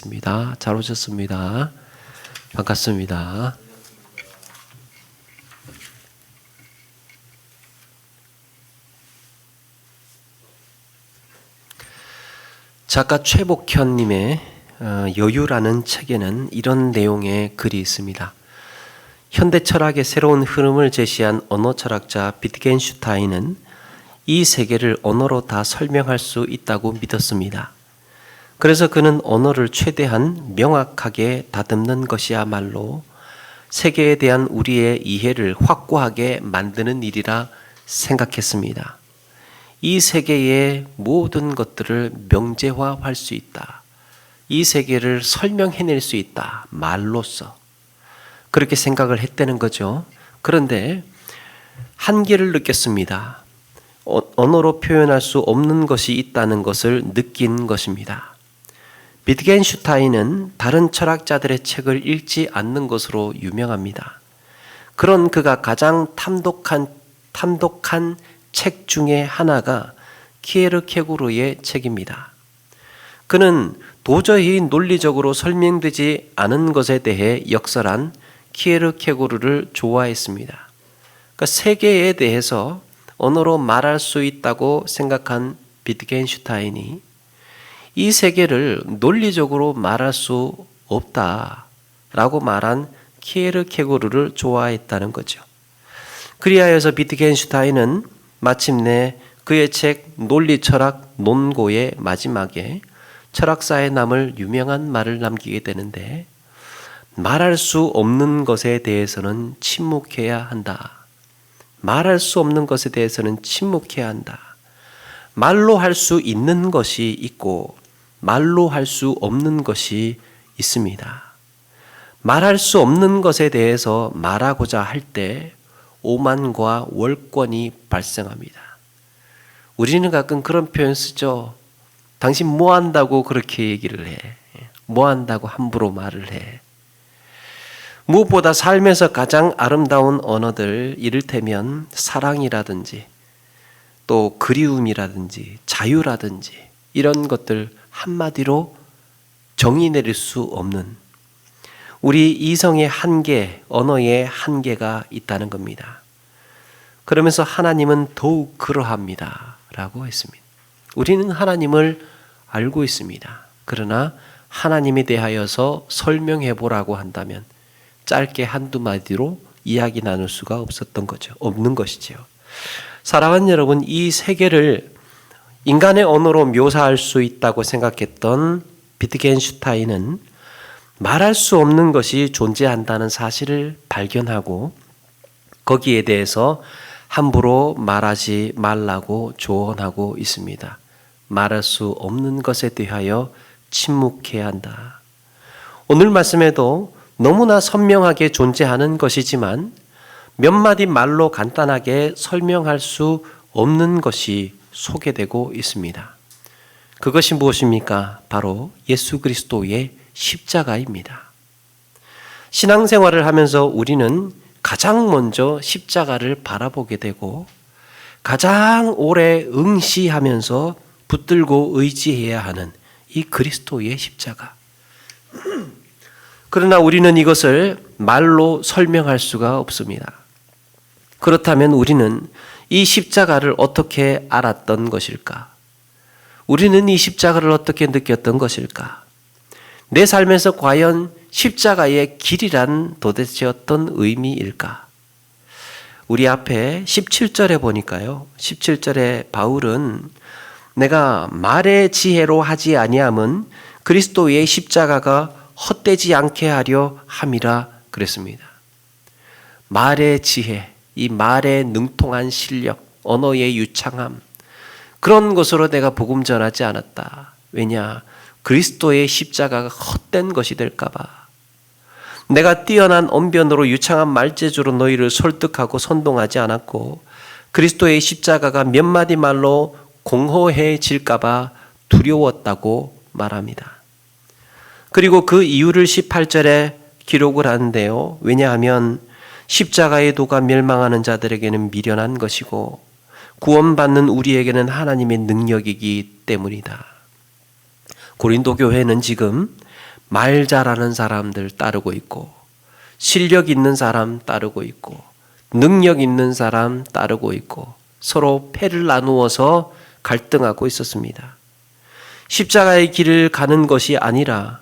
기도하겠습니다. 잘 오셨습니다. 반갑습니다. 작가 최복현님의 여유라는 책에는 이런 내용의 글이 있습니다. 현대 철학의 새로운 흐름을 제시한 언어 철학자 비트겐슈타인은 이 세계를 언어로 다 설명할 수 있다고 믿었습니다. 그래서 그는 언어를 최대한 명확하게 다듬는 것이야말로 세계에 대한 우리의 이해를 확고하게 만드는 일이라 생각했습니다. 이 세계의 모든 것들을 명제화할 수 있다. 이 세계를 설명해낼 수 있다. 말로써. 그렇게 생각을 했다는 거죠. 그런데 한계를 느꼈습니다. 언어로 표현할 수 없는 것이 있다는 것을 느낀 것입니다. 비트겐슈타인은 다른 철학자들의 책을 읽지 않는 것으로 유명합니다. 그런 그가 가장 탐독한 책 중에 하나가 키에르케고르의 책입니다. 그는 도저히 논리적으로 설명되지 않은 것에 대해 역설한 키에르케고르를 좋아했습니다. 그러니까 세계에 대해서 언어로 말할 수 있다고 생각한 비트겐슈타인이 이 세계를 논리적으로 말할 수 없다라고 말한 키에르케고르를 좋아했다는 거죠. 그리하여서 비트겐슈타인은 마침내 그의 책 논리철학 논고의 마지막에 철학사에 남을 유명한 말을 남기게 되는데, 말할 수 없는 것에 대해서는 침묵해야 한다. 말할 수 없는 것에 대해서는 침묵해야 한다. 말로 할 수 있는 것이 있고 말로 할 수 없는 것이 있습니다. 말할 수 없는 것에 대해서 말하고자 할 때 오만과 월권이 발생합니다. 우리는 가끔 그런 표현 쓰죠. 당신 뭐 한다고 그렇게 얘기를 해? 뭐 한다고 함부로 말을 해? 무엇보다 삶에서 가장 아름다운 언어들, 이를테면 사랑이라든지 또 그리움이라든지 자유라든지 이런 것들 한마디로 정의 내릴 수 없는 우리 이성의 한계, 언어의 한계가 있다는 겁니다. 그러면서 하나님은 더욱 그러합니다 라고 했습니다. 우리는 하나님을 알고 있습니다. 그러나 하나님에 대하여서 설명해 보라고 한다면 짧게 한두 마디로 이야기 나눌 수가 없는 것이지요. 사랑하는 여러분, 이 세계를 인간의 언어로 묘사할 수 있다고 생각했던 비트겐슈타인은 말할 수 없는 것이 존재한다는 사실을 발견하고 거기에 대해서 함부로 말하지 말라고 조언하고 있습니다. 말할 수 없는 것에 대하여 침묵해야 한다. 오늘 말씀에도 너무나 선명하게 존재하는 것이지만 몇 마디 말로 간단하게 설명할 수 없는 것이 소개되고 있습니다. 그것이 무엇입니까? 바로 예수 그리스도의 십자가입니다. 신앙생활을 하면서 우리는 가장 먼저 십자가를 바라보게 되고 가장 오래 응시하면서 붙들고 의지해야 하는 이 그리스도의 십자가. 그러나 우리는 이것을 말로 설명할 수가 없습니다. 그렇다면 우리는 이 십자가를 어떻게 알았던 것일까? 우리는 이 십자가를 어떻게 느꼈던 것일까? 내 삶에서 과연 십자가의 길이란 도대체 어떤 의미일까? 우리 앞에 17절에 보니까요. 17절에 바울은 내가 말의 지혜로 하지 아니함은 그리스도의 십자가가 헛되지 않게 하려 함이라 그랬습니다. 말의 지혜, 이 말의 능통한 실력, 언어의 유창함, 그런 것으로 내가 복음 전하지 않았다. 왜냐? 그리스도의 십자가가 헛된 것이 될까 봐. 내가 뛰어난 언변으로 유창한 말재주로 너희를 설득하고 선동하지 않았고 그리스도의 십자가가 몇 마디 말로 공허해질까 봐 두려웠다고 말합니다. 그리고 그 이유를 18절에 기록을 하는데요. 왜냐하면 십자가의 도가 멸망하는 자들에게는 미련한 것이고 구원받는 우리에게는 하나님의 능력이기 때문이다. 고린도 교회는 지금 말 잘하는 사람들 따르고 있고, 실력 있는 사람 따르고 있고, 능력 있는 사람 따르고 있고, 서로 패를 나누어서 갈등하고 있었습니다. 십자가의 길을 가는 것이 아니라,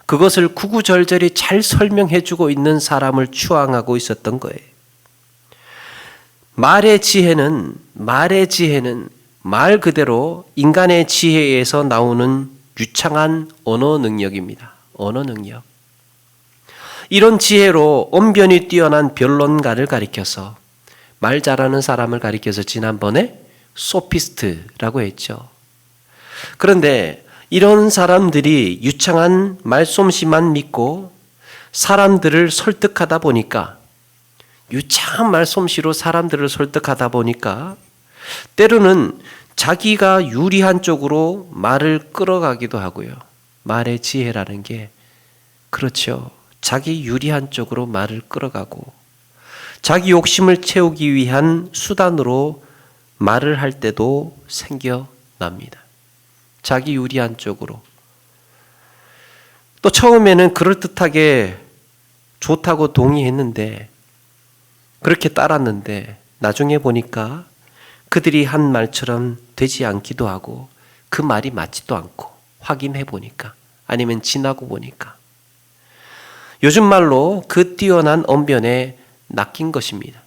그것을 구구절절히 잘 설명해 주고 있는 사람을 추앙하고 있었던 거예요. 말의 지혜는 말 그대로 인간의 지혜에서 나오는 유창한 언어 능력입니다. 언어 능력. 이런 지혜로 언변이 뛰어난 변론가를 가리켜서, 말 잘하는 사람을 가리켜서 지난번에 소피스트라고 했죠. 그런데 이런 사람들이 유창한 말솜씨만 믿고 사람들을 설득하다 보니까, 유창한 말솜씨로 사람들을 설득하다 보니까 때로는 자기가 유리한 쪽으로 말을 끌어가기도 하고요. 말의 지혜라는 게 그렇죠. 자기 유리한 쪽으로 말을 끌어가고 자기 욕심을 채우기 위한 수단으로 말을 할 때도 생겨납니다. 자기 유리한 쪽으로. 또 처음에는 그럴듯하게 좋다고 동의했는데, 그렇게 따랐는데 나중에 보니까 그들이 한 말처럼 되지 않기도 하고 그 말이 맞지도 않고, 확인해 보니까, 아니면 지나고 보니까 요즘 말로 그 뛰어난 언변에 낚인 것입니다.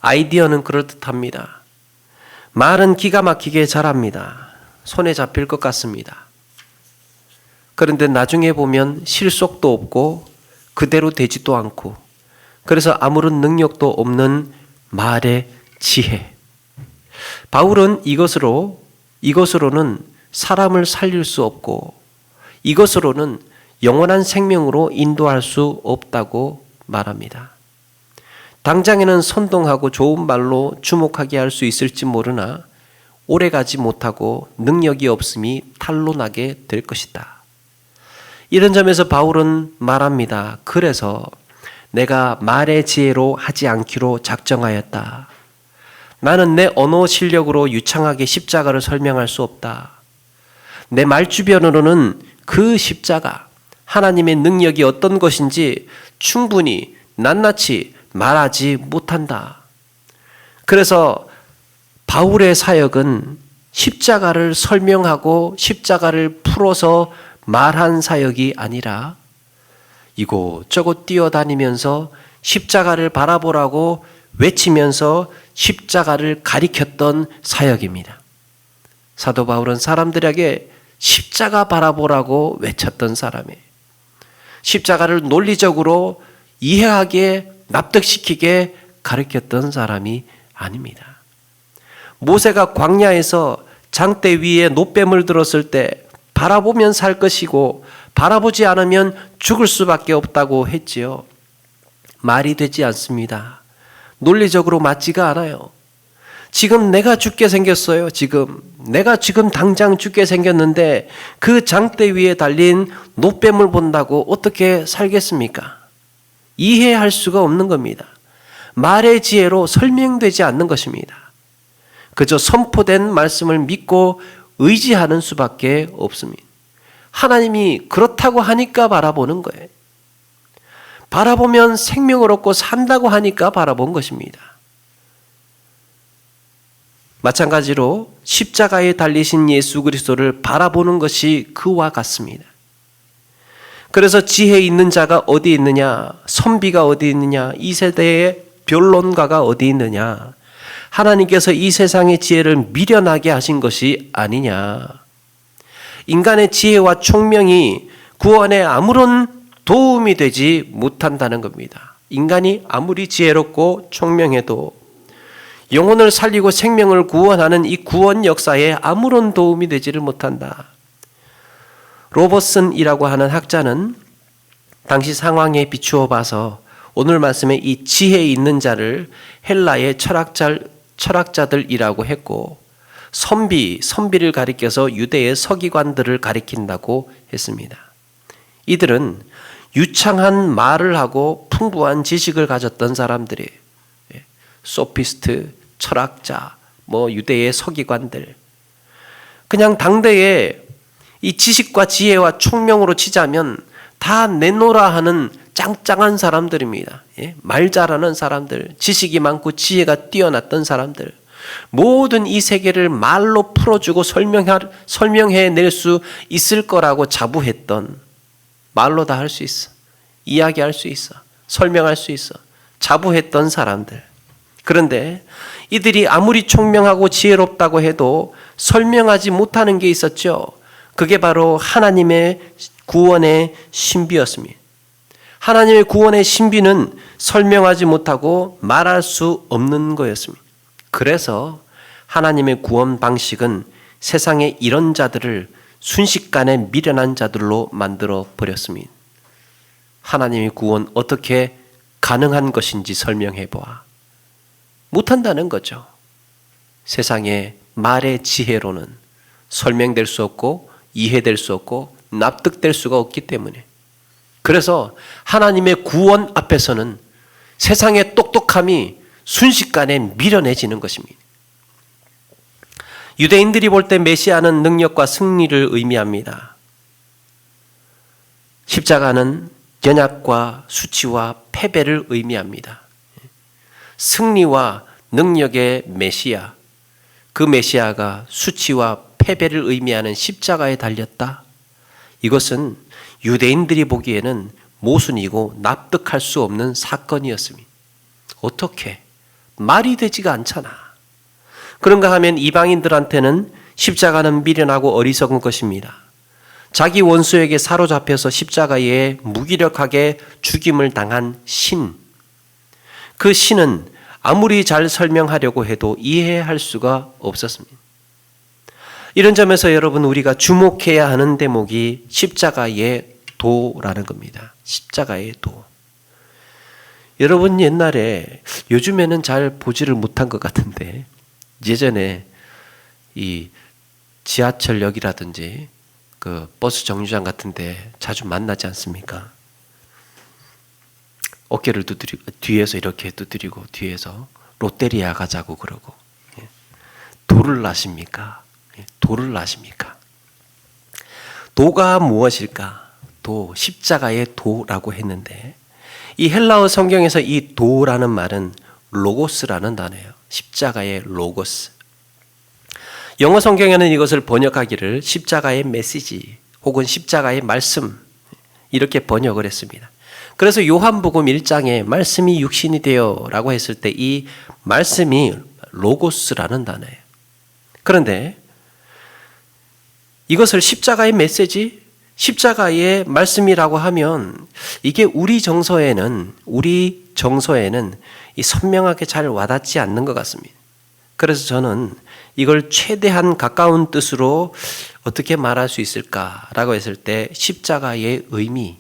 아이디어는 그럴듯합니다. 말은 기가 막히게 잘합니다. 손에 잡힐 것 같습니다. 그런데 나중에 보면 실속도 없고 그대로 되지도 않고, 그래서 아무런 능력도 없는 말의 지혜. 바울은 이것으로는 사람을 살릴 수 없고, 이것으로는 영원한 생명으로 인도할 수 없다고 말합니다. 당장에는 선동하고 좋은 말로 주목하게 할 수 있을지 모르나 오래가지 못하고 능력이 없음이 탄로나게 될 것이다. 이런 점에서 바울은 말합니다. 그래서 내가 말의 지혜로 하지 않기로 작정하였다. 나는 내 언어 실력으로 유창하게 십자가를 설명할 수 없다. 내 말 주변으로는 그 십자가, 하나님의 능력이 어떤 것인지 충분히 낱낱이 말하지 못한다. 그래서 바울의 사역은 십자가를 설명하고 십자가를 풀어서 말한 사역이 아니라 이곳저곳 뛰어다니면서 십자가를 바라보라고 외치면서 십자가를 가리켰던 사역입니다. 사도 바울은 사람들에게 십자가 바라보라고 외쳤던 사람이에요. 십자가를 논리적으로 이해하게, 납득시키게 가르쳤던 사람이 아닙니다. 모세가 광야에서 장대 위에 놋뱀을 들었을 때 바라보면 살 것이고 바라보지 않으면 죽을 수밖에 없다고 했지요. 말이 되지 않습니다. 논리적으로 맞지가 않아요. 지금 내가 죽게 생겼어요. 내가 지금 당장 죽게 생겼는데 그 장대 위에 달린 놋뱀을 본다고 어떻게 살겠습니까? 이해할 수가 없는 겁니다. 말의 지혜로 설명되지 않는 것입니다. 그저 선포된 말씀을 믿고 의지하는 수밖에 없습니다. 하나님이 그렇다고 하니까 바라보는 거예요. 바라보면 생명을 얻고 산다고 하니까 바라본 것입니다. 마찬가지로 십자가에 달리신 예수 그리스도를 바라보는 것이 그와 같습니다. 그래서 지혜 있는 자가 어디 있느냐, 선비가 어디 있느냐, 이 세대의 변론가가 어디 있느냐, 하나님께서 이 세상의 지혜를 미련하게 하신 것이 아니냐. 인간의 지혜와 총명이 구원에 아무런 도움이 되지 못한다는 겁니다. 인간이 아무리 지혜롭고 총명해도 영혼을 살리고 생명을 구원하는 이 구원 역사에 아무런 도움이 되지를 못한다. 로버슨이라고 하는 학자는 당시 상황에 비추어 봐서 오늘 말씀에 이 지혜 있는 자를 헬라의 철학자들이라고 했고, 선비를 가리켜서 유대의 서기관들을 가리킨다고 했습니다. 이들은 유창한 말을 하고 풍부한 지식을 가졌던 사람들이에요. 소피스트, 철학자, 유대의 서기관들. 그냥 당대에 이 지식과 지혜와 총명으로 치자면 다 내노라 하는 짱짱한 사람들입니다. 말 잘하는 사람들, 지식이 많고 지혜가 뛰어났던 사람들, 모든 이 세계를 말로 풀어주고 설명해낼 수 있을 거라고 자부했던, 말로 다 할 수 있어, 이야기할 수 있어, 설명할 수 있어, 자부했던 사람들. 그런데 이들이 아무리 총명하고 지혜롭다고 해도 설명하지 못하는 게 있었죠. 그게 바로 하나님의 구원의 신비였습니다. 하나님의 구원의 신비는 설명하지 못하고 말할 수 없는 거였습니다. 그래서 하나님의 구원 방식은 세상의 이런 자들을 순식간에 미련한 자들로 만들어 버렸습니다. 하나님의 구원 어떻게 가능한 것인지 설명해 보아. 못한다는 거죠. 세상의 말의 지혜로는 설명될 수 없고 이해될 수 없고 납득될 수가 없기 때문에. 그래서 하나님의 구원 앞에서는 세상의 똑똑함이 순식간에 밀어내지는 것입니다. 유대인들이 볼 때 메시아는 능력과 승리를 의미합니다. 십자가는 연약과 수치와 패배를 의미합니다. 승리와 능력의 메시아, 그 메시아가 수치와 패배를 의미하는 십자가에 달렸다. 이것은 유대인들이 보기에는 모순이고 납득할 수 없는 사건이었습니다. 어떻게? 말이 되지가 않잖아. 그런가 하면 이방인들한테는 십자가는 미련하고 어리석은 것입니다. 자기 원수에게 사로잡혀서 십자가에 무기력하게 죽임을 당한 신. 그 신은 아무리 잘 설명하려고 해도 이해할 수가 없었습니다. 이런 점에서 여러분 우리가 주목해야 하는 대목이 십자가의 도라는 겁니다. 십자가의 도. 여러분 옛날에, 요즘에는 잘 보지를 못한 것 같은데 예전에 이 지하철역이라든지 그 버스 정류장 같은 데 자주 만나지 않습니까? 어깨를 두드리고 뒤에서 이렇게 두드리고 뒤에서 롯데리아 가자고 그러고. 도를 아십니까? 도를 아십니까? 도가 무엇일까? 도, 십자가의 도라고 했는데 이 헬라어 성경에서 이 도라는 말은 로고스라는 단어예요. 십자가의 로고스. 영어 성경에는 이것을 번역하기를 십자가의 메시지 혹은 십자가의 말씀 이렇게 번역을 했습니다. 그래서 요한복음 1장에 말씀이 육신이 되어 라고 했을 때 이 말씀이 로고스라는 단어예요. 그런데 이것을 십자가의 메시지, 십자가의 말씀이라고 하면 이게 우리 정서에는 이 선명하게 잘 와닿지 않는 것 같습니다. 그래서 저는 이걸 최대한 가까운 뜻으로 어떻게 말할 수 있을까라고 했을 때 십자가의 의미,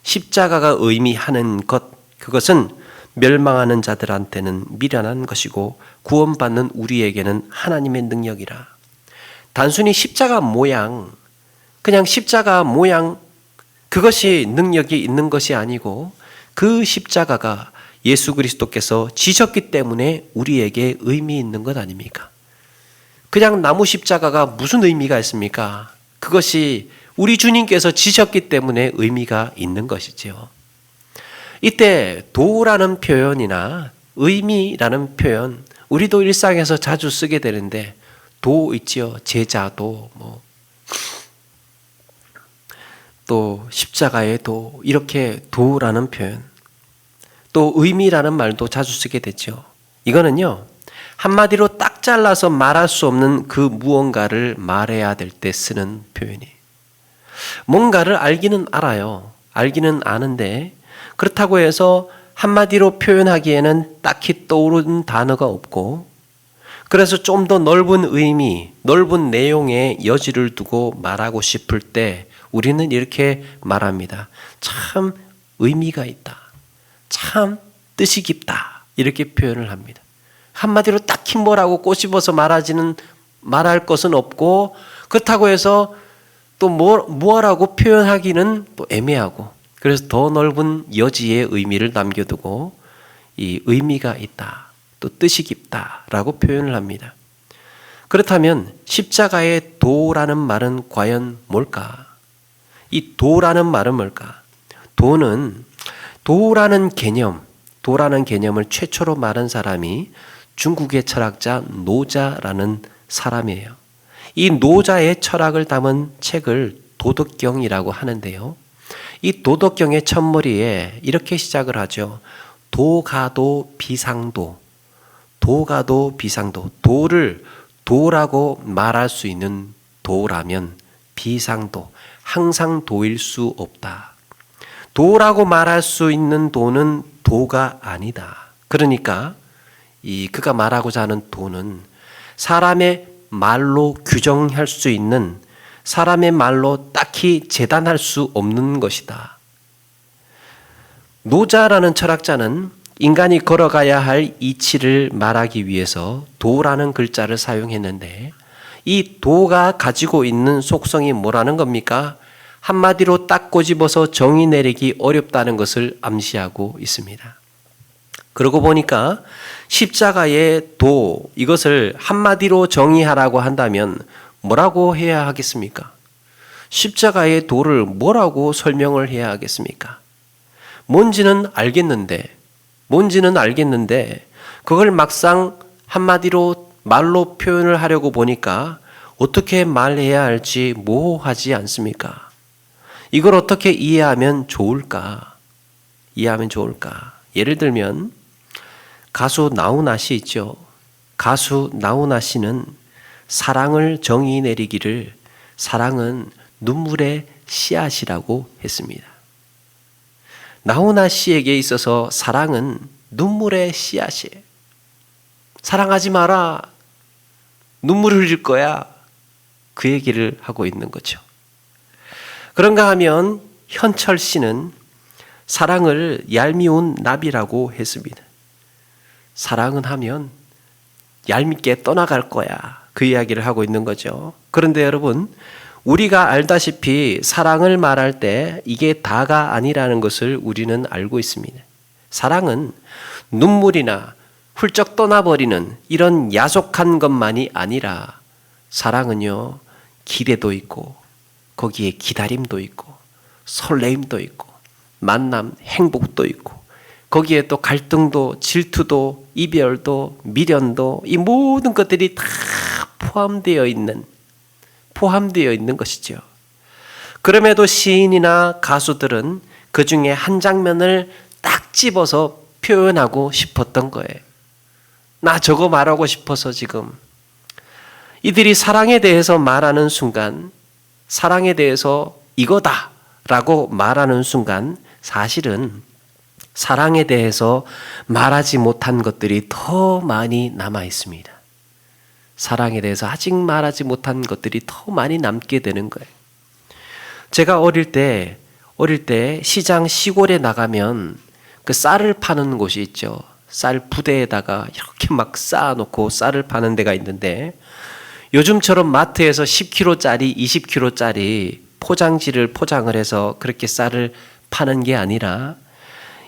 십자가가 의미하는 것, 그것은 멸망하는 자들한테는 미련한 것이고 구원받는 우리에게는 하나님의 능력이라. 단순히 십자가 모양, 그냥 십자가 모양, 그것이 능력이 있는 것이 아니고 그 십자가가 예수 그리스도께서 지셨기 때문에 우리에게 의미 있는 것 아닙니까? 그냥 나무 십자가가 무슨 의미가 있습니까? 그것이 우리 주님께서 지셨기 때문에 의미가 있는 것이지요. 이때 도라는 표현이나 의미라는 표현, 우리도 일상에서 자주 쓰게 되는데 도 있지요. 제자도 또 십자가의 도, 이렇게 도라는 표현, 또 의미라는 말도 자주 쓰게 되죠. 이거는요, 한마디로 딱 잘라서 말할 수 없는 그 무언가를 말해야 될 때 쓰는 표현이에요. 뭔가를 알기는 알아요. 알기는 아는데 그렇다고 해서 한마디로 표현하기에는 딱히 떠오르는 단어가 없고, 그래서 좀 더 넓은 의미, 넓은 내용의 여지를 두고 말하고 싶을 때 우리는 이렇게 말합니다. 참 의미가 있다. 참 뜻이 깊다. 이렇게 표현을 합니다. 한마디로 딱히 뭐라고 꼬집어서 말할 것은 없고, 그렇다고 해서 또 뭐라고 표현하기는 또 애매하고, 그래서 더 넓은 여지의 의미를 남겨두고 이 의미가 있다, 또 뜻이 깊다라고 표현을 합니다. 그렇다면 십자가의 도라는 말은 과연 뭘까? 이 도라는 말은 뭘까? 도라는 개념을 최초로 말한 사람이 중국의 철학자 노자라는 사람이에요. 이 노자의 철학을 담은 책을 도덕경이라고 하는데요. 이 도덕경의 첫머리에 이렇게 시작을 하죠. 도가도 비상도. 도를 도라고 말할 수 있는 도라면 비상도, 항상 도일 수 없다. 도라고 말할 수 있는 도는 도가 아니다. 그러니까 그가 말하고자 하는 도는 사람의 말로 규정할 수 있는, 사람의 말로 딱히 재단할 수 없는 것이다. 노자라는 철학자는 인간이 걸어가야 할 이치를 말하기 위해서 도라는 글자를 사용했는데, 이 도가 가지고 있는 속성이 뭐라는 겁니까? 한마디로 딱 꼬집어서 정의 내리기 어렵다는 것을 암시하고 있습니다. 그러고 보니까 십자가의 도, 이것을 한마디로 정의하라고 한다면 뭐라고 해야 하겠습니까? 십자가의 도를 뭐라고 설명을 해야 하겠습니까? 뭔지는 알겠는데 그걸 막상 한마디로 말로 표현을 하려고 보니까 어떻게 말해야 할지 모호하지 않습니까? 이걸 어떻게 이해하면 좋을까? 예를 들면 가수 나훈아 씨 있죠. 가수 나훈아 씨는 사랑을 정의 내리기를 사랑은 눈물의 씨앗이라고 했습니다. 나훈아 씨에게 있어서 사랑은 눈물의 씨앗이에요. 사랑하지 마라. 눈물 흘릴 거야. 그 얘기를 하고 있는 거죠. 그런가 하면 현철 씨는 사랑을 얄미운 나비라고 했습니다. 사랑은 하면 얄밉게 떠나갈 거야. 그 이야기를 하고 있는 거죠. 그런데 여러분, 우리가 알다시피 사랑을 말할 때 이게 다가 아니라는 것을 우리는 알고 있습니다. 사랑은 눈물이나 훌쩍 떠나버리는 이런 야속한 것만이 아니라 사랑은요, 기대도 있고 거기에 기다림도 있고 설레임도 있고 만남, 행복도 있고 거기에 또 갈등도 질투도 이별도 미련도 이 모든 것들이 다 포함되어 있는 것이죠. 그럼에도 시인이나 가수들은 그 중에 한 장면을 딱 집어서 표현하고 싶었던 거예요. 나 저거 말하고 싶어서 지금. 이들이 사랑에 대해서 말하는 순간, 사랑에 대해서 이거다라고 말하는 순간 사실은 사랑에 대해서 말하지 못한 것들이 더 많이 남아 있습니다. 사랑에 대해서 아직 말하지 못한 것들이 더 많이 남게 되는 거예요. 제가 어릴 때 시장 시골에 나가면 그 쌀을 파는 곳이 있죠. 쌀 부대에다가 이렇게 막 쌓아놓고 쌀을 파는 데가 있는데 요즘처럼 마트에서 10kg짜리, 20kg짜리 포장지를 포장을 해서 그렇게 쌀을 파는 게 아니라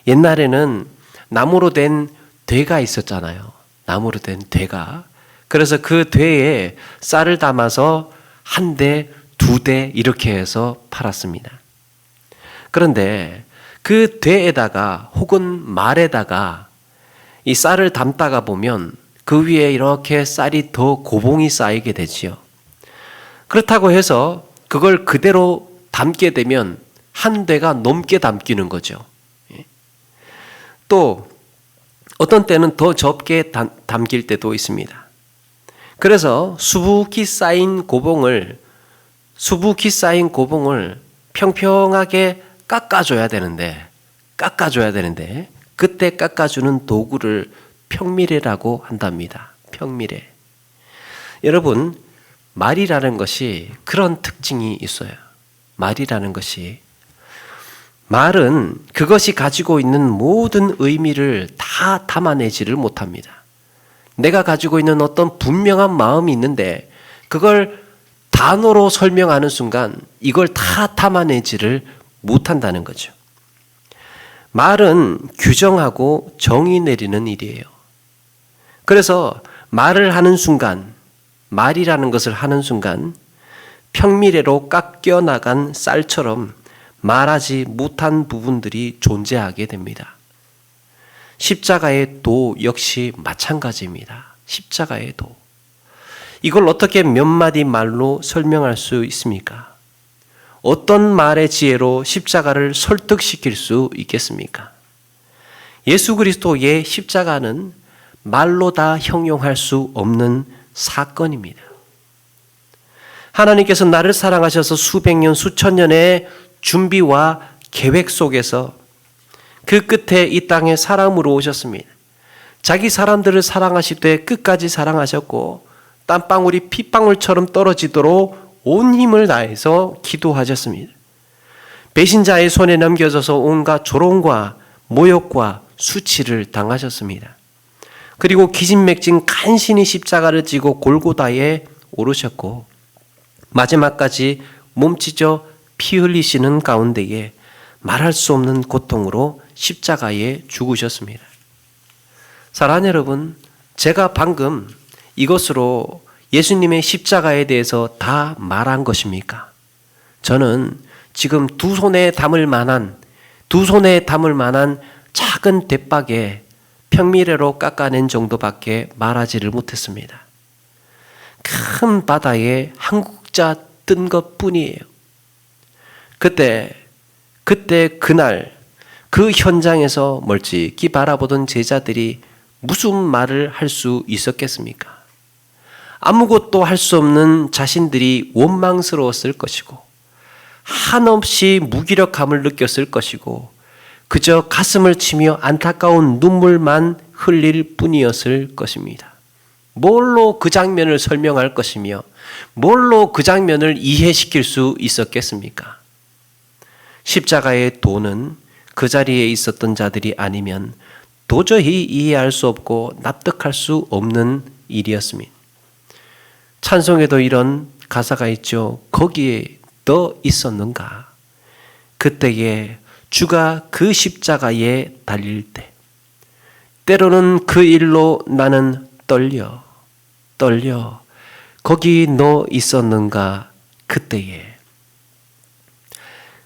옛날에는 나무로 된 되가 있었잖아요. 나무로 된 되가. 그래서 그 되에 쌀을 담아서 한 대, 두 대 이렇게 해서 팔았습니다. 그런데 그 되에다가 혹은 말에다가 이 쌀을 담다가 보면 그 위에 이렇게 쌀이 더 고봉이 쌓이게 되지요. 그렇다고 해서 그걸 그대로 담게 되면 한 대가 넘게 담기는 거죠. 또 어떤 때는 더 적게 담길 때도 있습니다. 그래서 수북히 쌓인 고봉을 평평하게 깎아줘야 되는데 그때 깎아주는 도구를 평미래라고 한답니다. 평미래. 여러분, 말이라는 것이 그런 특징이 있어요. 말은 그것이 가지고 있는 모든 의미를 다 담아내지를 못합니다. 내가 가지고 있는 어떤 분명한 마음이 있는데 그걸 단어로 설명하는 순간 이걸 다 담아내지를 못한다는 거죠. 말은 규정하고 정의 내리는 일이에요. 그래서 말을 하는 순간 말이라는 것을 하는 순간 평미래로 깎여 나간 쌀처럼 말하지 못한 부분들이 존재하게 됩니다. 십자가의 도 역시 마찬가지입니다. 십자가의 도. 이걸 어떻게 몇 마디 말로 설명할 수 있습니까? 어떤 말의 지혜로 십자가를 설득시킬 수 있겠습니까? 예수 그리스도의 십자가는 말로 다 형용할 수 없는 사건입니다. 하나님께서 나를 사랑하셔서 수백 년, 수천 년의 준비와 계획 속에서 그 끝에 이 땅에 사람으로 오셨습니다. 자기 사람들을 사랑하시되 끝까지 사랑하셨고 땀방울이 핏방울처럼 떨어지도록 온 힘을 다해서 기도하셨습니다. 배신자의 손에 넘겨져서 온갖 조롱과 모욕과 수치를 당하셨습니다. 그리고 기진맥진 간신히 십자가를 지고 골고다에 오르셨고 마지막까지 몸찢어 피 흘리시는 가운데에 말할 수 없는 고통으로 십자가에 죽으셨습니다. 사랑하는 여러분, 제가 방금 이것으로 예수님의 십자가에 대해서 다 말한 것입니까? 저는 지금 두 손에 담을 만한 작은 대박에 평미래로 깎아낸 정도밖에 말하지를 못했습니다. 큰 바다에 한 국자 뜬 것뿐이에요. 그날 그 현장에서 멀찍이 바라보던 제자들이 무슨 말을 할 수 있었겠습니까? 아무것도 할 수 없는 자신들이 원망스러웠을 것이고 한없이 무기력함을 느꼈을 것이고 그저 가슴을 치며 안타까운 눈물만 흘릴 뿐이었을 것입니다. 뭘로 그 장면을 설명할 것이며 뭘로 그 장면을 이해시킬 수 있었겠습니까? 십자가의 도는 그 자리에 있었던 자들이 아니면 도저히 이해할 수 없고 납득할 수 없는 일이었습니다. 찬송에도 이런 가사가 있죠. 거기에 너 있었는가? 그때에 주가 그 십자가에 달릴 때 때로는 그 일로 나는 떨려 거기 너 있었는가 그때에.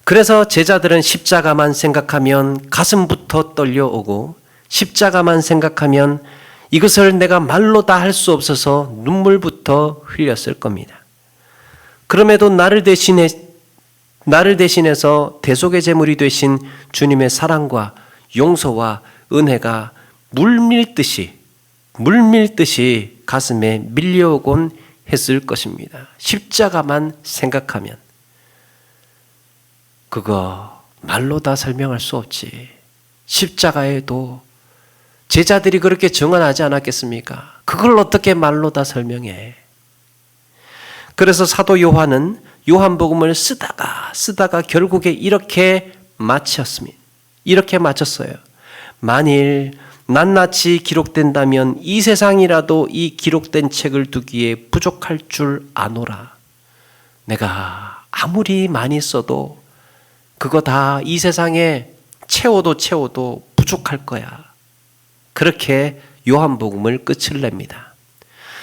그래서 제자들은 십자가만 생각하면 가슴부터 떨려오고 십자가만 생각하면 이것을 내가 말로 다 할 수 없어서 눈물부터 흘렸을 겁니다. 그럼에도 나를 대신해서 대속의 제물이 되신 주님의 사랑과 용서와 은혜가 물밀듯이 가슴에 밀려오곤 했을 것입니다. 십자가만 생각하면 그거 말로 다 설명할 수 없지. 십자가에도 제자들이 그렇게 증언하지 않았겠습니까? 그걸 어떻게 말로 다 설명해? 그래서 사도 요한은 요한복음을 쓰다가 결국에 이렇게 마쳤습니다. 이렇게 마쳤어요. 만일 낱낱이 기록된다면 이 세상이라도 이 기록된 책을 두기에 부족할 줄 아노라. 내가 아무리 많이 써도 그거 다 이 세상에 채워도 부족할 거야. 그렇게 요한복음을 끝을 냅니다.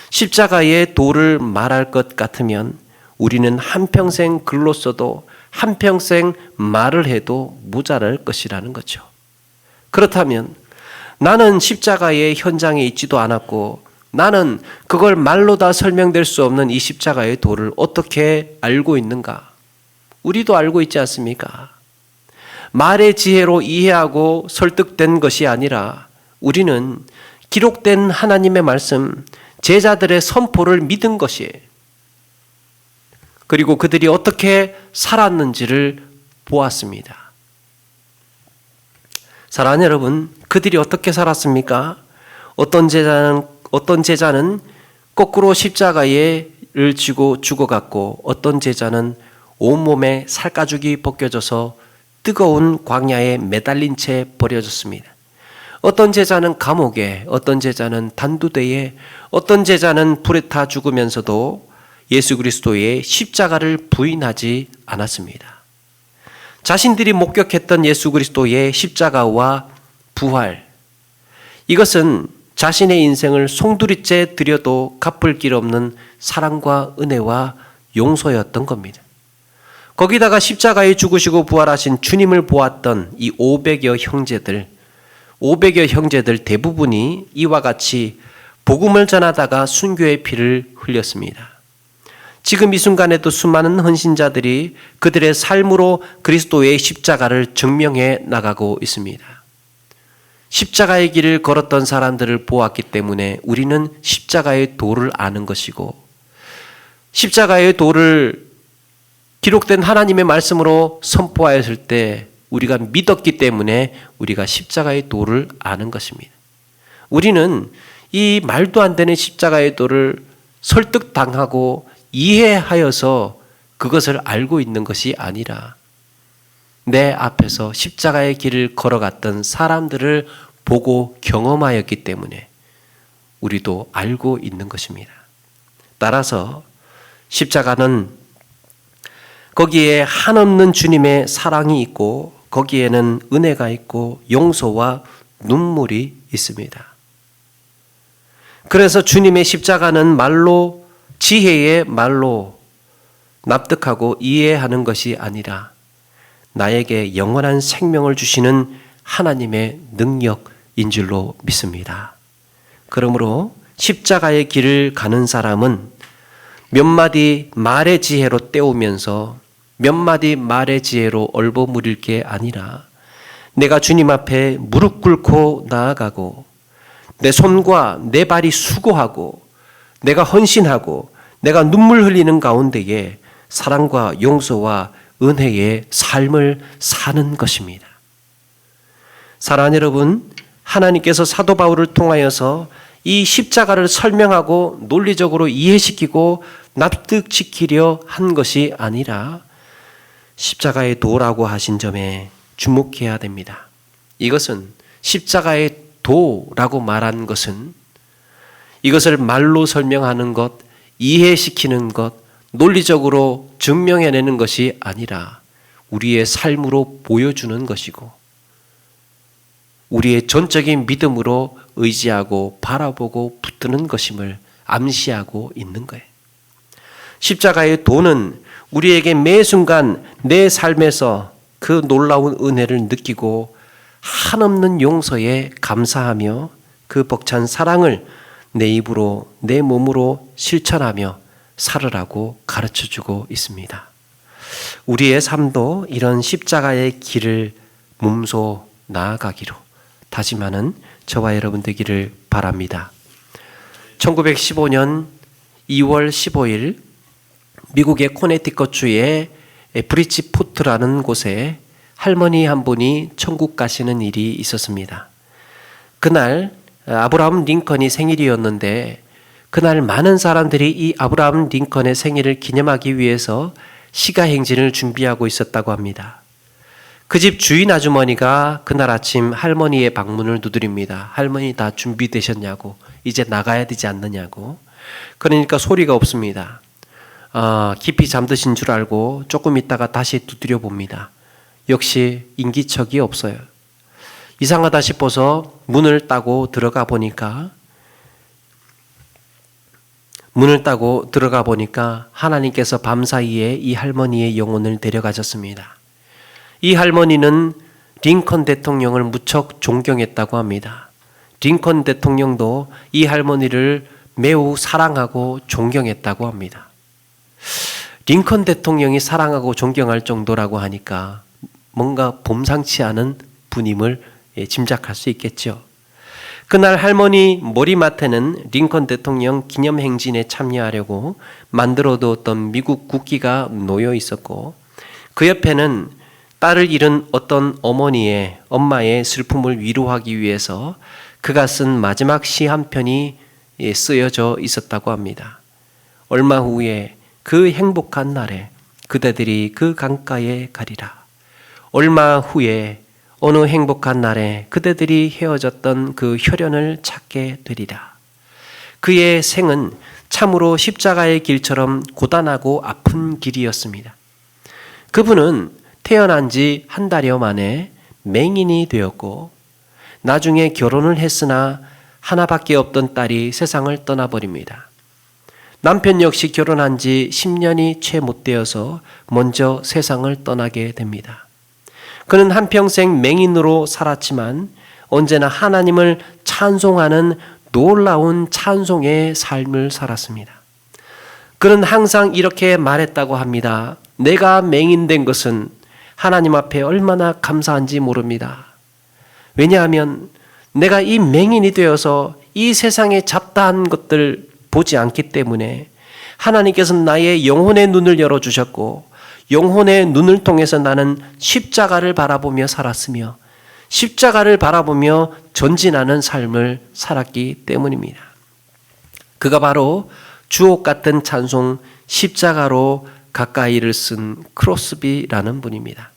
십자가의 도를 말할 것 같으면 우리는 한평생 글로 써도 한평생 말을 해도 모자랄 것이라는 거죠. 그렇다면 나는 십자가의 현장에 있지도 않았고 나는 그걸 말로 다 설명될 수 없는 이 십자가의 도를 어떻게 알고 있는가? 우리도 알고 있지 않습니까? 말의 지혜로 이해하고 설득된 것이 아니라 우리는 기록된 하나님의 말씀, 제자들의 선포를 믿은 것이에요. 그리고 그들이 어떻게 살았는지를 보았습니다. 사랑하는 여러분, 그들이 어떻게 살았습니까? 어떤 제자는 거꾸로 십자가를 쥐고 죽어갔고 어떤 제자는 온몸에 살가죽이 벗겨져서 뜨거운 광야에 매달린 채 버려졌습니다. 어떤 제자는 감옥에, 어떤 제자는 단두대에, 어떤 제자는 불에 타 죽으면서도 예수 그리스도의 십자가를 부인하지 않았습니다. 자신들이 목격했던 예수 그리스도의 십자가와 부활, 이것은 자신의 인생을 송두리째 드려도 갚을 길 없는 사랑과 은혜와 용서였던 겁니다. 거기다가 십자가에 죽으시고 부활하신 주님을 보았던 이 500여 형제들 대부분이 이와 같이 복음을 전하다가 순교의 피를 흘렸습니다. 지금 이 순간에도 수많은 헌신자들이 그들의 삶으로 그리스도의 십자가를 증명해 나가고 있습니다. 십자가의 길을 걸었던 사람들을 보았기 때문에 우리는 십자가의 도를 아는 것이고, 십자가의 도를 기록된 하나님의 말씀으로 선포하였을 때 우리가 믿었기 때문에 우리가 십자가의 도를 아는 것입니다. 우리는 이 말도 안 되는 십자가의 도를 설득당하고 이해하여서 그것을 알고 있는 것이 아니라 내 앞에서 십자가의 길을 걸어갔던 사람들을 보고 경험하였기 때문에 우리도 알고 있는 것입니다. 따라서 십자가는 거기에 한없는 주님의 사랑이 있고 거기에는 은혜가 있고 용서와 눈물이 있습니다. 그래서 주님의 십자가는 말로, 지혜의 말로 납득하고 이해하는 것이 아니라 나에게 영원한 생명을 주시는 하나님의 능력인 줄로 믿습니다. 그러므로 십자가의 길을 가는 사람은 몇 마디 말의 지혜로 때우면서 몇 마디 말의 지혜로 얼버무릴 게 아니라 내가 주님 앞에 무릎 꿇고 나아가고 내 손과 내 발이 수고하고 내가 헌신하고 내가 눈물 흘리는 가운데에 사랑과 용서와 은혜의 삶을 사는 것입니다. 사랑하는 여러분, 하나님께서 사도 바울을 통하여서 이 십자가를 설명하고 논리적으로 이해시키고 납득시키려 한 것이 아니라 십자가의 도라고 하신 점에 주목해야 됩니다. 이것은 십자가의 도라고 말한 것은 이것을 말로 설명하는 것, 이해시키는 것, 논리적으로 증명해내는 것이 아니라 우리의 삶으로 보여주는 것이고 우리의 전적인 믿음으로 의지하고 바라보고 붙드는 것임을 암시하고 있는 거예요. 십자가의 도는 우리에게 매 순간 내 삶에서 그 놀라운 은혜를 느끼고 한없는 용서에 감사하며 그 벅찬 사랑을 내 입으로 내 몸으로 실천하며 살으라고 가르쳐주고 있습니다. 우리의 삶도 이런 십자가의 길을 몸소 나아가기로 다짐하는 저와 여러분 되기를 바랍니다. 1915년 2월 15일 미국의 코네티컷주의 브리지포트라는 곳에 할머니 한 분이 천국 가시는 일이 있었습니다. 그날 아브라함 링컨이 생일이었는데 그날 많은 사람들이 이 아브라함 링컨의 생일을 기념하기 위해서 시가행진을 준비하고 있었다고 합니다. 그 집 주인 아주머니가 그날 아침 할머니의 방문을 두드립니다. 할머니 다 준비되셨냐고, 이제 나가야 되지 않느냐고. 그러니까 소리가 없습니다. 깊이 잠드신 줄 알고 조금 있다가 다시 두드려 봅니다. 역시 인기척이 없어요. 이상하다 싶어서 문을 따고 들어가 보니까 하나님께서 밤사이에 이 할머니의 영혼을 데려가셨습니다. 이 할머니는 링컨 대통령을 무척 존경했다고 합니다. 링컨 대통령도 이 할머니를 매우 사랑하고 존경했다고 합니다. 링컨 대통령이 사랑하고 존경할 정도라고 하니까 뭔가 범상치 않은 분임을 짐작할 수 있겠죠. 그날 할머니 머리맡에는 링컨 대통령 기념행진에 참여하려고 만들어두었던 미국 국기가 놓여 있었고 그 옆에는 딸을 잃은 어떤 엄마의 슬픔을 위로하기 위해서 그가 쓴 마지막 시 한 편이 쓰여져 있었다고 합니다. 얼마 후에 그 행복한 날에 그대들이 그 강가에 가리라. 얼마 후에 어느 행복한 날에 그대들이 헤어졌던 그 혈연을 찾게 되리라. 그의 생은 참으로 십자가의 길처럼 고단하고 아픈 길이었습니다. 그분은 태어난 지 한 달여 만에 맹인이 되었고 나중에 결혼을 했으나 하나밖에 없던 딸이 세상을 떠나버립니다. 남편 역시 결혼한 지 10년이 채 못 되어서 먼저 세상을 떠나게 됩니다. 그는 한평생 맹인으로 살았지만 언제나 하나님을 찬송하는 놀라운 찬송의 삶을 살았습니다. 그는 항상 이렇게 말했다고 합니다. 내가 맹인된 것은 하나님 앞에 얼마나 감사한지 모릅니다. 왜냐하면 내가 이 맹인이 되어서 이 세상의 잡다한 것들 보지 않기 때문에 하나님께서는 나의 영혼의 눈을 열어주셨고 영혼의 눈을 통해서 나는 십자가를 바라보며 살았으며 십자가를 바라보며 전진하는 삶을 살았기 때문입니다. 그가 바로 주옥 같은 찬송 십자가로 가까이를 쓴 크로스비라는 분입니다.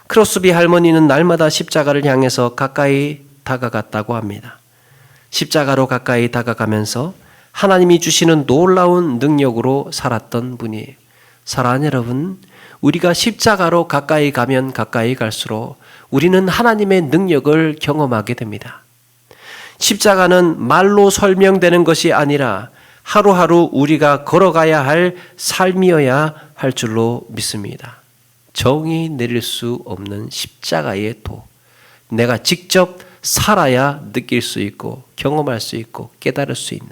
크로스비 할머니는 날마다 십자가를 향해서 가까이 다가갔다고 합니다. 십자가로 가까이 다가가면서 하나님이 주시는 놀라운 능력으로 살았던 분이에요. 사랑하는 여러분, 우리가 십자가로 가까이 가면 가까이 갈수록 우리는 하나님의 능력을 경험하게 됩니다. 십자가는 말로 설명되는 것이 아니라 하루하루 우리가 걸어가야 할 삶이어야 할 줄로 믿습니다. 정이 내릴 수 없는 십자가의 도. 내가 직접 살아야 느낄 수 있고 경험할 수 있고 깨달을 수 있는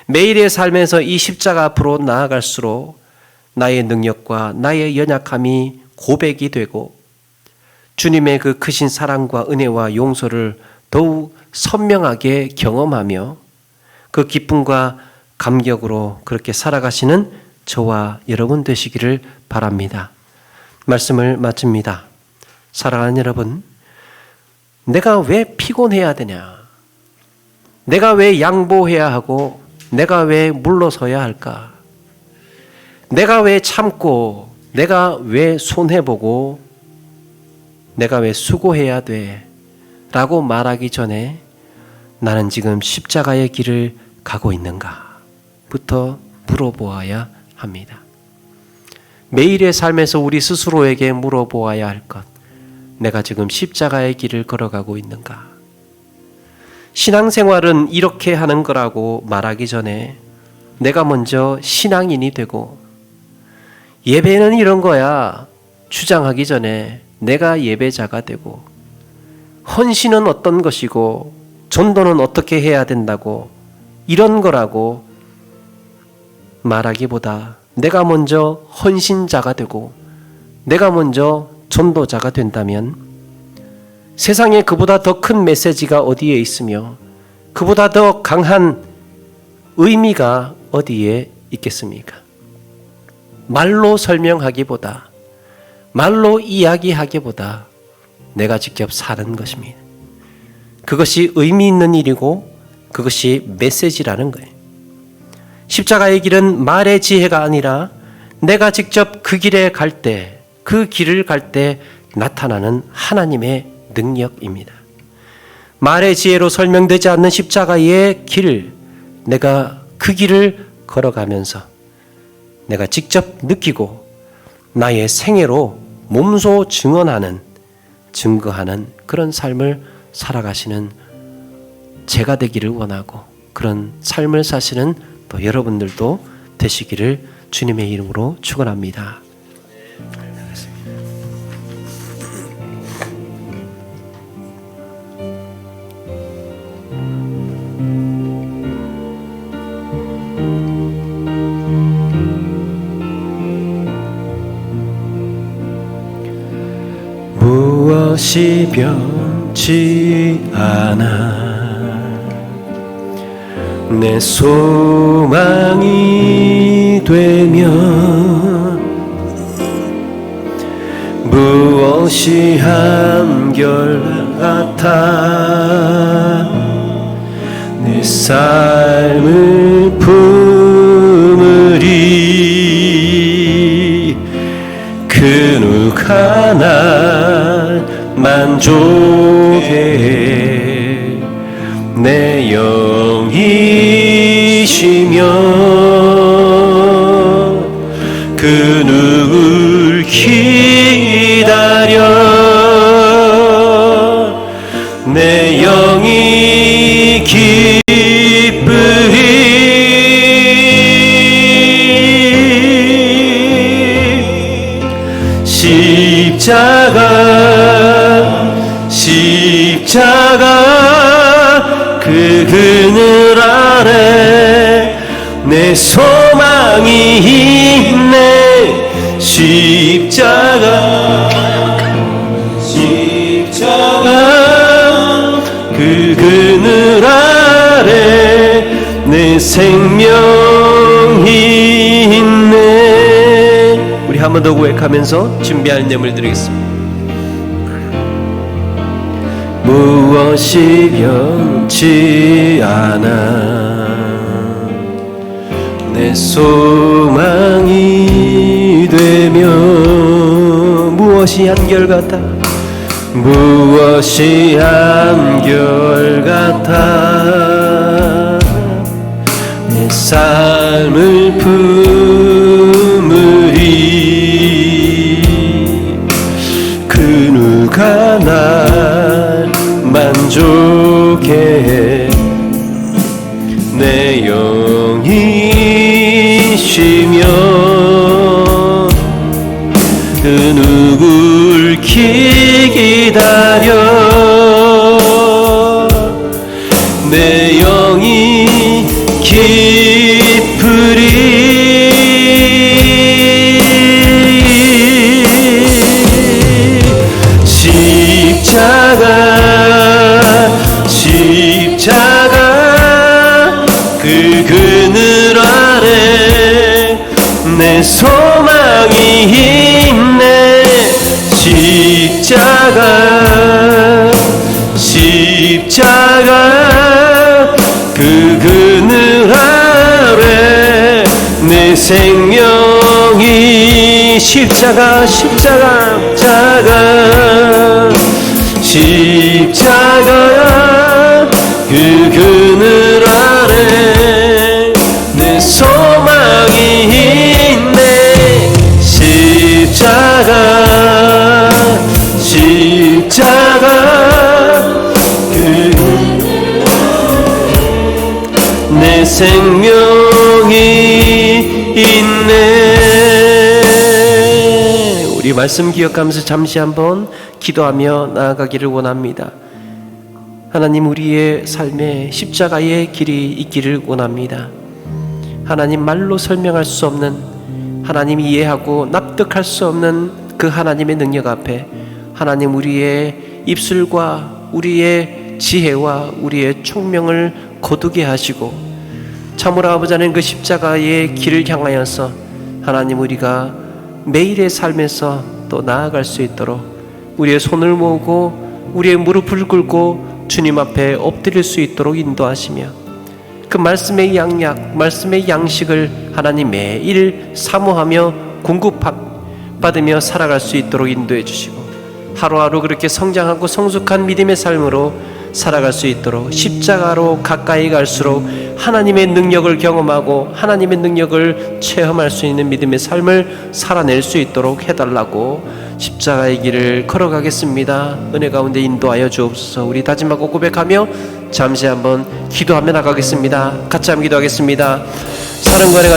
매일의 삶에서 이 십자가 앞으로 나아갈수록 나의 능력과 나의 연약함이 고백이 되고 주님의 그 크신 사랑과 은혜와 용서를 더욱 선명하게 경험하며 그 기쁨과 감격으로 그렇게 살아가시는 저와 여러분 되시기를 바랍니다. 말씀을 마칩니다. 사랑하는 여러분, 내가 왜 피곤해야 되냐? 내가 왜 양보해야 하고 내가 왜 물러서야 할까? 내가 왜 참고 내가 왜 손해보고 내가 왜 수고해야 돼? 라고 말하기 전에 나는 지금 십자가의 길을 가고 있는가? 부터 물어보아야 합니다. 매일의 삶에서 우리 스스로에게 물어보아야 할 것. 내가 지금 십자가의 길을 걸어가고 있는가? 신앙생활은 이렇게 하는 거라고 말하기 전에 내가 먼저 신앙인이 되고 예배는 이런 거야 주장하기 전에 내가 예배자가 되고 헌신은 어떤 것이고 전도는 어떻게 해야 된다고 이런 거라고 말하기보다 내가 먼저 헌신자가 되고 내가 먼저 전도자가 된다면 세상에 그보다 더 큰 메시지가 어디에 있으며 그보다 더 강한 의미가 어디에 있겠습니까? 말로 설명하기보다 말로 이야기하기보다 내가 직접 사는 것입니다. 그것이 의미 있는 일이고 그것이 메시지라는 거예요. 십자가의 길은 말의 지혜가 아니라 내가 직접 그 길에 갈 때, 그 길을 갈 때 나타나는 하나님의 능력입니다. 말의 지혜로 설명되지 않는 십자가의 길, 내가 그 길을 걸어가면서 내가 직접 느끼고 나의 생애로 몸소 증거하는 그런 삶을 살아가시는 제가 되기를 원하고 그런 삶을 사시는 또 여러분들도 되시기를 주님의 이름으로 축원합니다. 무엇이 변치 않아 내 소망이 되면 무엇이 한결같아 내 삶을 품으리 그 누가 날 만족해 내 영이시며 그 누굴 기다려 내 영이 기쁘리 십자가 그 그늘 아래 내 소망이 있네. 십자가 그 그늘 아래 내 생명이 있네. 우리 한 번 더 고백하면서 준비하는 예물 드리겠습니다. 무엇이 변치 않아 내 소망이 되며 무엇이 한결같아 무엇이 한결같아 내 삶을 품으리 그 누가 날 만족해 내 영이 쉬며 그 누굴 기다려 내 영이 기쁘리 십자가 그 그늘 아래 내 소망이 있네. 십자가 그 그늘 아래 내 생명이 십자가 그 그늘 아래 내 소망이 있네. 십자가 그 내 생명이 있네. 우리 말씀 기억하면서 잠시 한번 기도하며 나아가기를 원합니다. 하나님, 우리의 삶에 십자가의 길이 있기를 원합니다. 하나님, 말로 설명할 수 없는, 하나님 이해하고 납득할 수 없는 그 하나님의 능력 앞에 하나님, 우리의 입술과 우리의 지혜와 우리의 총명을 거두게 하시고 참으로 아버지 하나님, 그 십자가의 길을 향하여서 하나님, 우리가 매일의 삶에서 또 나아갈 수 있도록 우리의 손을 모으고 우리의 무릎을 꿇고 주님 앞에 엎드릴 수 있도록 인도하시며 그 말씀의 양약, 말씀의 양식을 하나님 매일 사모하며 공급받으며 살아갈 수 있도록 인도해 주시고 하루하루 그렇게 성장하고 성숙한 믿음의 삶으로 살아갈 수 있도록 십자가로 가까이 갈수록 하나님의 능력을 경험하고 하나님의 능력을 체험할 수 있는 믿음의 삶을 살아낼 수 있도록 해달라고 십자가의 길을 걸어가겠습니다. 은혜 가운데 인도하여 주옵소서. 우리 다짐하고 고백하며 잠시 한번 기도하며 나가겠습니다. 같이 한번 기도하겠습니다. 사랑과 은혜가